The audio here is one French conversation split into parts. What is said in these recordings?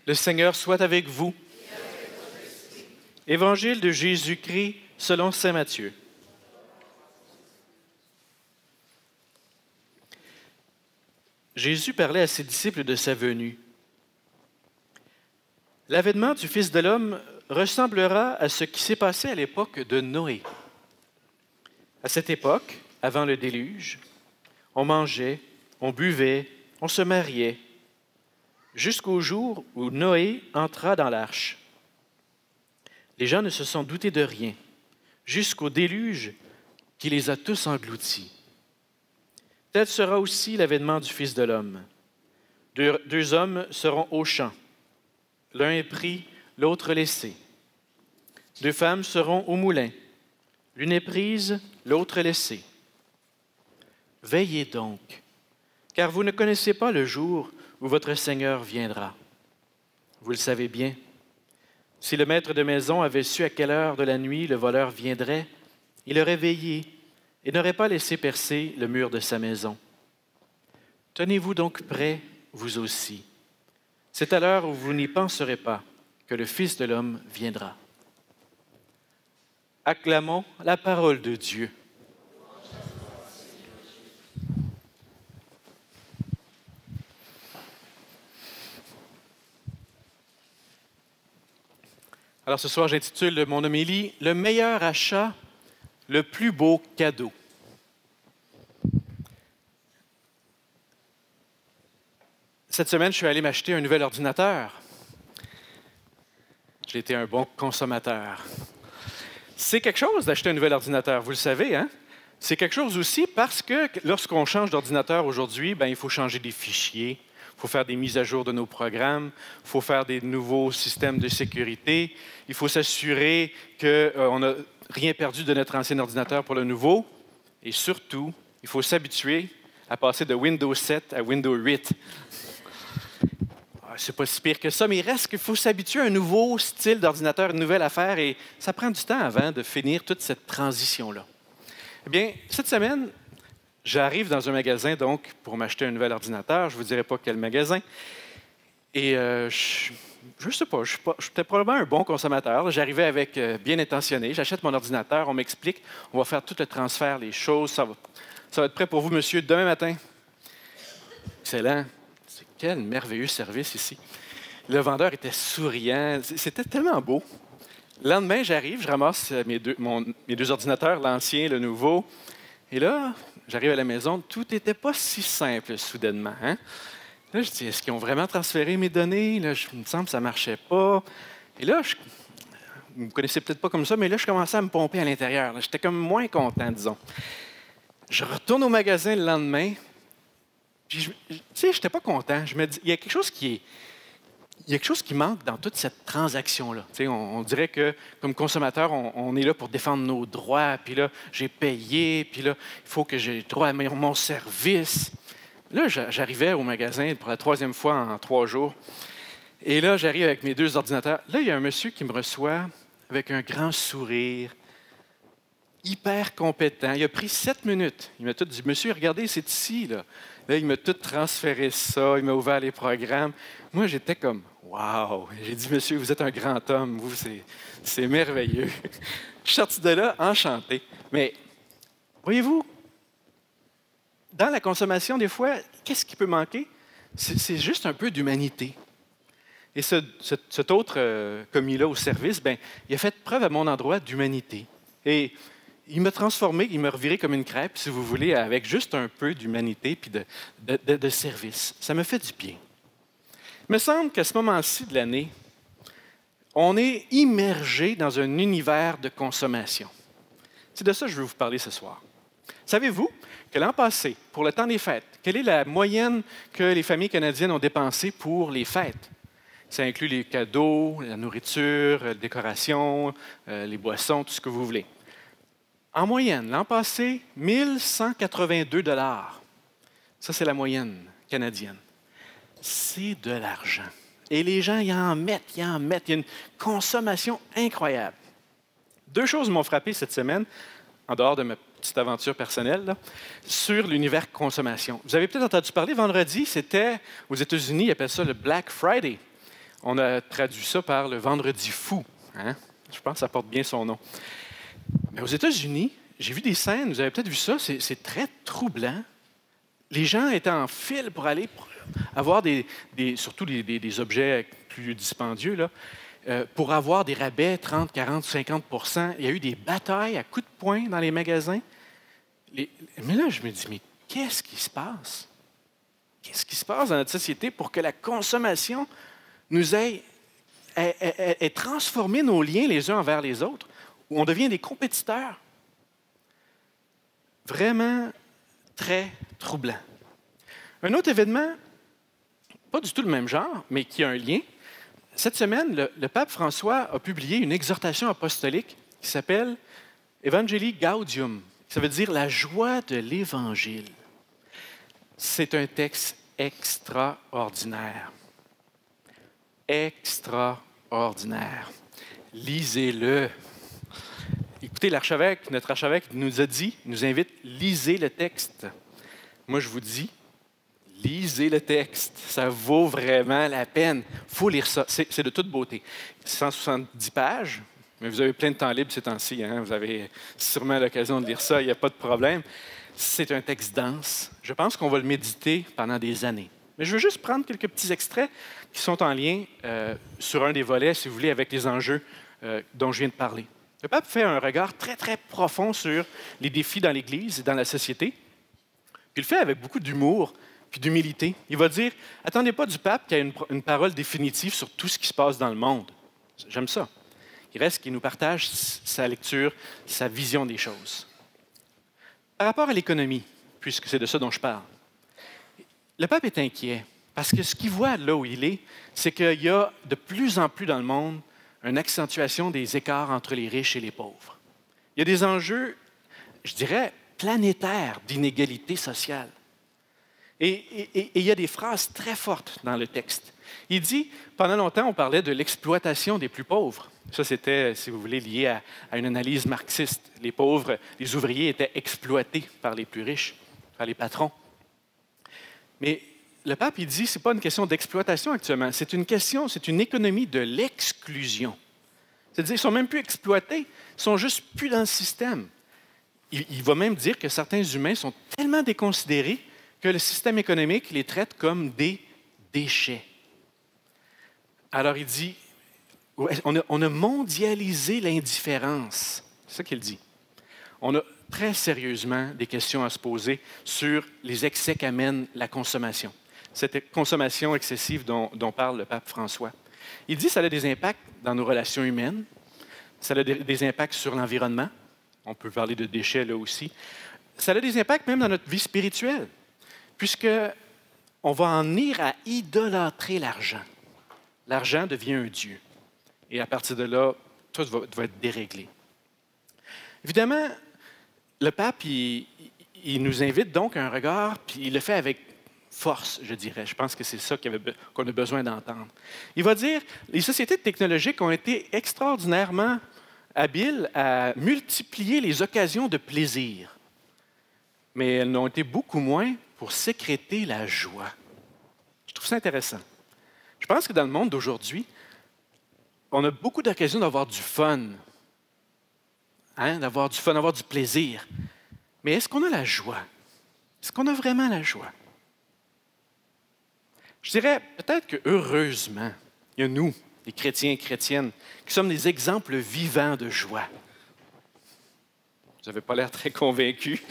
Le Seigneur soit avec vous. Évangile de Jésus-Christ selon saint Matthieu. Jésus parlait à ses disciples de sa venue. L'avènement du Fils de l'homme ressemblera à ce qui s'est passé à l'époque de Noé. À cette époque, avant le déluge, on mangeait, on buvait, on se mariait, jusqu'au jour où Noé entra dans l'arche. Les gens ne se sont doutés de rien, jusqu'au déluge qui les a tous engloutis. Tel sera aussi l'avènement du Fils de l'homme. Deux hommes seront au champ. L'un est pris, l'autre laissé. Deux femmes seront au moulin. L'une est prise, l'autre laissée. Veillez donc, car vous ne connaissez pas le jour où votre Seigneur viendra. Vous le savez bien. Si le maître de maison avait su à quelle heure de la nuit le voleur viendrait, il aurait veillé et n'aurait pas laissé percer le mur de sa maison. Tenez-vous donc prêts, vous aussi. C'est à l'heure où vous n'y penserez pas que le Fils de l'homme viendra. Acclamons la parole de Dieu. Alors ce soir, j'intitule mon homélie « Le meilleur achat, le plus beau cadeau ». Cette semaine, je suis allé m'acheter un nouvel ordinateur. J'ai été un bon consommateur. C'est quelque chose d'acheter un nouvel ordinateur, vous le savez, hein? C'est quelque chose aussi parce que lorsqu'on change d'ordinateur aujourd'hui, il faut changer des fichiers, il faut faire des mises à jour de nos programmes, il faut faire des nouveaux systèmes de sécurité, il faut s'assurer qu'on n'a rien perdu de notre ancien ordinateur pour le nouveau, et surtout, il faut s'habituer à passer de Windows 7 à Windows 8. C'est pas si pire que ça, mais il reste qu'il faut s'habituer à un nouveau style d'ordinateur, une nouvelle affaire, et ça prend du temps avant de finir toute cette transition-là. Eh bien, cette semaine, j'arrive dans un magasin donc pour m'acheter un nouvel ordinateur. Je ne vous dirai pas quel magasin. Et je ne sais pas, j'étais probablement un bon consommateur. J'arrivais avec bien intentionné. J'achète mon ordinateur, on m'explique, on va faire tout le transfert, les choses. Ça va être prêt pour vous, monsieur, demain matin. Excellent. Quel merveilleux service ici. Le vendeur était souriant. C'était tellement beau. Le lendemain, j'arrive, je ramasse mes deux ordinateurs, l'ancien et le nouveau. Et là, j'arrive à la maison, tout n'était pas si simple soudainement. Hein? Là, je dis, est-ce qu'ils ont vraiment transféré mes données? Là, il me semble que ça ne marchait pas. Et là, vous ne me connaissez peut-être pas comme ça, mais là, je commençais à me pomper à l'intérieur. J'étais comme moins content, disons. Je retourne au magasin le lendemain. Puis, je n'étais pas content. Je me dis, il y a quelque chose qui manque dans toute cette transaction-là. On dirait que, comme consommateur, on est là pour défendre nos droits, puis là, j'ai payé, puis là, il faut que j'ai droit à mon service. Là, j'arrivais au magasin pour la 3e fois en 3 jours, et là, j'arrive avec mes 2 ordinateurs. Là, il y a un monsieur qui me reçoit avec un grand sourire, hyper compétent. Il a pris 7 minutes. Il m'a tout dit, « Monsieur, regardez, c'est ici, là. » Là, il m'a tout transféré ça, il m'a ouvert les programmes. Moi, j'étais comme, « Wow! » J'ai dit, « Monsieur, vous êtes un grand homme, vous, c'est merveilleux. » Je suis sorti de là enchanté. Mais, voyez-vous, dans la consommation, des fois, qu'est-ce qui peut manquer? C'est juste un peu d'humanité. Et cet autre commis-là au service, il a fait preuve à mon endroit d'humanité. Et il m'a transformé, il m'a reviré comme une crêpe, si vous voulez, avec juste un peu d'humanité et de service. Ça me fait du bien. Il me semble qu'à ce moment-ci de l'année, on est immergé dans un univers de consommation. C'est de ça que je veux vous parler ce soir. Savez-vous que l'an passé, pour le temps des fêtes, quelle est la moyenne que les familles canadiennes ont dépensée pour les fêtes? Ça inclut les cadeaux, la nourriture, la décoration, les boissons, tout ce que vous voulez. En moyenne, l'an passé, 1 182 $. Ça, c'est la moyenne canadienne. C'est de l'argent. Et les gens, ils en mettent. Il y a une consommation incroyable. 2 choses m'ont frappé cette semaine, en dehors de ma petite aventure personnelle, là, sur l'univers consommation. Vous avez peut-être entendu parler, vendredi, c'était aux États-Unis, ils appellent ça le Black Friday. On a traduit ça par le vendredi fou. Hein? Je pense que ça porte bien son nom. Mais aux États-Unis, j'ai vu des scènes, vous avez peut-être vu ça, c'est très troublant. Les gens étaient en file pour aller avoir surtout des objets plus dispendieux, là, pour avoir des rabais 30, 40, 50 %. Il y a eu des batailles à coups de poing dans les magasins. Mais là, je me dis, mais qu'est-ce qui se passe? Qu'est-ce qui se passe dans notre société pour que la consommation nous ait transformé nos liens les uns envers les autres, où on devient des compétiteurs? Vraiment très troublant. Un autre événement, pas du tout le même genre, mais qui a un lien. Cette semaine, le pape François a publié une exhortation apostolique qui s'appelle Evangelii Gaudium. Ça veut dire la joie de l'Évangile. C'est un texte extraordinaire. Extraordinaire. Lisez-le. Écoutez, notre archevêque nous a dit, nous invite, lisez le texte. Moi, je vous dis, lisez le texte. Ça vaut vraiment la peine. Il faut lire ça. C'est de toute beauté. 170 pages, mais vous avez plein de temps libre ces temps-ci. Hein? Vous avez sûrement l'occasion de lire ça, il n'y a pas de problème. C'est un texte dense. Je pense qu'on va le méditer pendant des années. Mais je veux juste prendre quelques petits extraits qui sont en lien sur un des volets, si vous voulez, avec les enjeux dont je viens de parler. Le pape fait un regard très, très profond sur les défis dans l'Église et dans la société. Puis il le fait avec beaucoup d'humour puis d'humilité. Il va dire, attendez pas du pape qui a une parole définitive sur tout ce qui se passe dans le monde. J'aime ça. Il reste qu'il nous partage sa lecture, sa vision des choses. Par rapport à l'économie, puisque c'est de ça dont je parle, le pape est inquiet parce que ce qu'il voit là où il est, c'est qu'il y a de plus en plus dans le monde une accentuation des écarts entre les riches et les pauvres. Il y a des enjeux, je dirais, planétaires d'inégalité sociale. Et il y a des phrases très fortes dans le texte. Il dit, pendant longtemps, on parlait de l'exploitation des plus pauvres. Ça, c'était, si vous voulez, lié à une analyse marxiste. Les pauvres, les ouvriers étaient exploités par les plus riches, par les patrons. Mais le pape, il dit, ce n'est pas une question d'exploitation actuellement, c'est une économie de l'exclusion. C'est-à-dire, ils ne sont même plus exploités, ils sont juste plus dans le système. Il va même dire que certains humains sont tellement déconsidérés que le système économique les traite comme des déchets. Alors il dit, on a mondialisé l'indifférence. C'est ça qu'il dit. On a très sérieusement des questions à se poser sur les excès qu'amène la consommation. Cette consommation excessive dont parle le pape François. Il dit que ça a des impacts dans nos relations humaines, ça a des impacts sur l'environnement, on peut parler de déchets là aussi, ça a des impacts même dans notre vie spirituelle, puisqu'on va en venir à idolâtrer l'argent. L'argent devient un dieu. Et à partir de là, tout va être déréglé. Évidemment, le pape, il nous invite donc à un regard, puis il le fait avec force, je dirais. Je pense que c'est ça qu'on a besoin d'entendre. Il va dire, les sociétés technologiques ont été extraordinairement habiles à multiplier les occasions de plaisir, mais elles n'ont été beaucoup moins pour sécréter la joie. Je trouve ça intéressant. Je pense que dans le monde d'aujourd'hui, on a beaucoup d'occasions d'avoir du fun, d'avoir du plaisir. Mais est-ce qu'on a la joie? Est-ce qu'on a vraiment la joie? Je dirais peut-être que heureusement, il y a nous, les chrétiens et chrétiennes, qui sommes des exemples vivants de joie. Vous n'avez pas l'air très convaincus.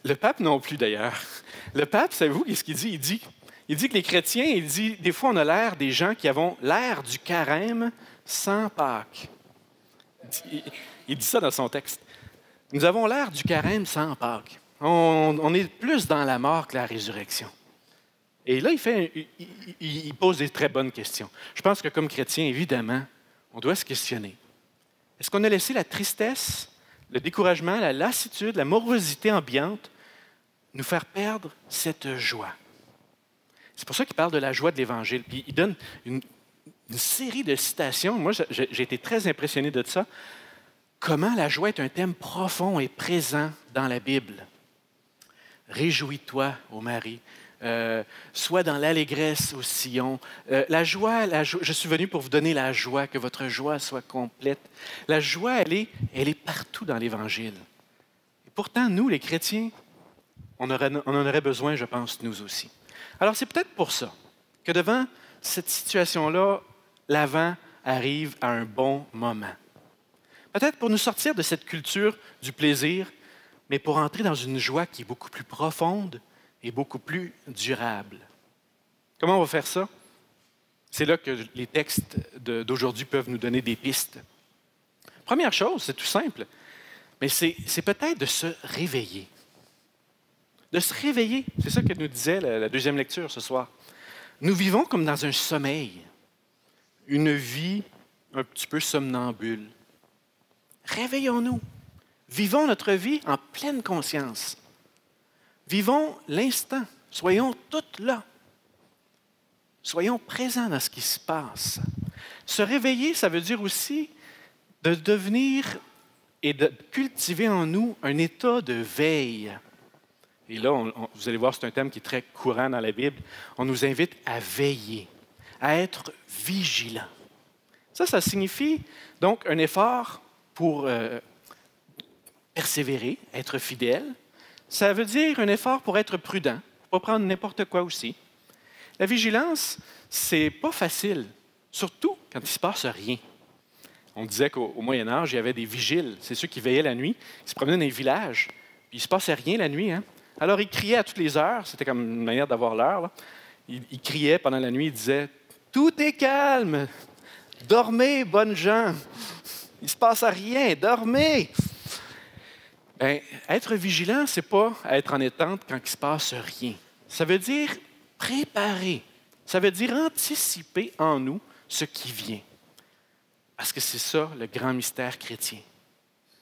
Le pape non plus, d'ailleurs. Le pape, savez-vous qu'est-ce qu'il dit? Il dit que les chrétiens, des fois, on a l'air des gens qui avons l'air du carême sans Pâques. Il dit ça dans son texte. Nous avons l'air du carême sans Pâques. On est plus dans la mort que la résurrection. Et là, il pose des très bonnes questions. Je pense que comme chrétien, évidemment, on doit se questionner. Est-ce qu'on a laissé la tristesse, le découragement, la lassitude, la morosité ambiante nous faire perdre cette joie? C'est pour ça qu'il parle de la joie de l'Évangile. Puis il donne une série de citations. Moi, j'ai été très impressionné de ça. Comment la joie est un thème profond et présent dans la Bible. Réjouis-toi, ô Marie. Sois dans l'allégresse au Sion. Je suis venu pour vous donner la joie, que votre joie soit complète. La joie, elle est partout dans l'Évangile. Et pourtant, nous, les chrétiens, on en aurait besoin, je pense, nous aussi. Alors, c'est peut-être pour ça que devant cette situation-là, l'Avent arrive à un bon moment. Peut-être pour nous sortir de cette culture du plaisir, mais pour entrer dans une joie qui est beaucoup plus profonde et beaucoup plus durable. Comment on va faire ça? C'est là que les textes d'aujourd'hui peuvent nous donner des pistes. Première chose, c'est tout simple, mais c'est peut-être de se réveiller. De se réveiller, c'est ça que nous disait la deuxième lecture ce soir. Nous vivons comme dans un sommeil, une vie un petit peu somnambule. Réveillons-nous. Vivons notre vie en pleine conscience. Vivons l'instant. Soyons toutes là. Soyons présents dans ce qui se passe. Se réveiller, ça veut dire aussi de devenir et de cultiver en nous un état de veille. Et là, vous allez voir, c'est un thème qui est très courant dans la Bible. On nous invite à veiller, à être vigilants. Ça signifie donc un effort pour persévérer, être fidèle. Ça veut dire un effort pour être prudent, pour ne pas prendre n'importe quoi aussi. La vigilance, c'est pas facile, surtout quand il ne se passe rien. On disait qu'au Moyen Âge, il y avait des vigiles. C'est ceux qui veillaient la nuit. Ils se promenaient dans les villages, puis il ne se passait rien la nuit. Hein? Alors, ils criaient à toutes les heures. C'était comme une manière d'avoir l'heure. Ils criaient pendant la nuit. Ils disaient « Tout est calme. Dormez, bonnes gens. Il ne se passe rien. Dormez. » Bien, être vigilant, ce n'est pas être en étente quand il ne se passe rien. Ça veut dire préparer. Ça veut dire anticiper en nous ce qui vient. Parce que c'est ça le grand mystère chrétien.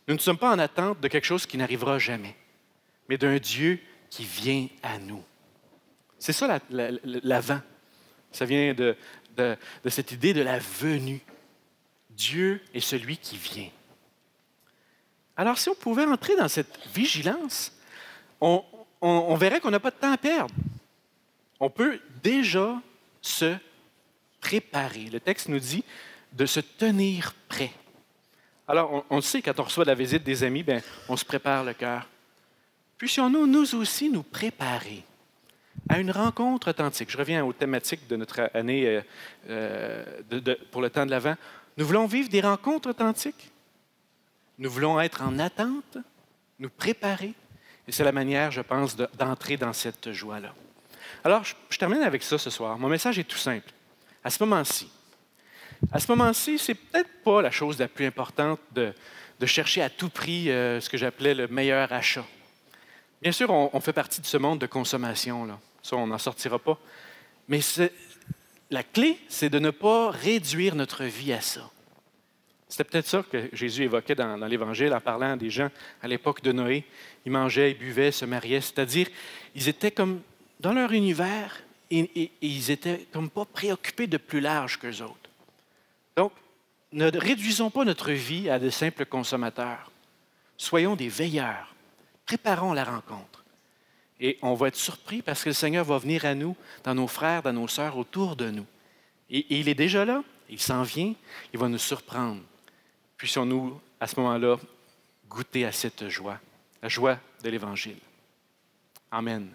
Nous ne sommes pas en attente de quelque chose qui n'arrivera jamais, mais d'un Dieu qui vient à nous. C'est ça l'Avent. Ça vient de cette idée de la venue. Dieu est celui qui vient. Alors, si on pouvait entrer dans cette vigilance, on verrait qu'on n'a pas de temps à perdre. On peut déjà se préparer. Le texte nous dit de se tenir prêt. Alors, on sait, quand on reçoit la visite des amis, bien, on se prépare le cœur. Puissions-nous, nous aussi, nous préparer à une rencontre authentique. Je reviens aux thématiques de notre année pour le temps de l'Avent. Nous voulons vivre des rencontres authentiques. Nous voulons être en attente, nous préparer. Et c'est la manière, je pense, d'entrer dans cette joie-là. Alors, je termine avec ça ce soir. Mon message est tout simple. À ce moment-ci, c'est peut-être pas la chose la plus importante de chercher à tout prix ce que j'appelais le meilleur achat. Bien sûr, on fait partie de ce monde de consommation, là. Ça, on n'en sortira pas. Mais la clé, c'est de ne pas réduire notre vie à ça. C'était peut-être ça que Jésus évoquait dans l'Évangile en parlant des gens à l'époque de Noé. Ils mangeaient, ils buvaient, se mariaient. C'est-à-dire, ils étaient comme dans leur univers et ils étaient comme pas préoccupés de plus large qu'eux autres. Donc, ne réduisons pas notre vie à de simples consommateurs. Soyons des veilleurs. Préparons la rencontre. Et on va être surpris parce que le Seigneur va venir à nous, dans nos frères, dans nos sœurs, autour de nous. Et il est déjà là, il s'en vient, il va nous surprendre. Puissions-nous, à ce moment-là, goûter à cette joie, la joie de l'Évangile. Amen.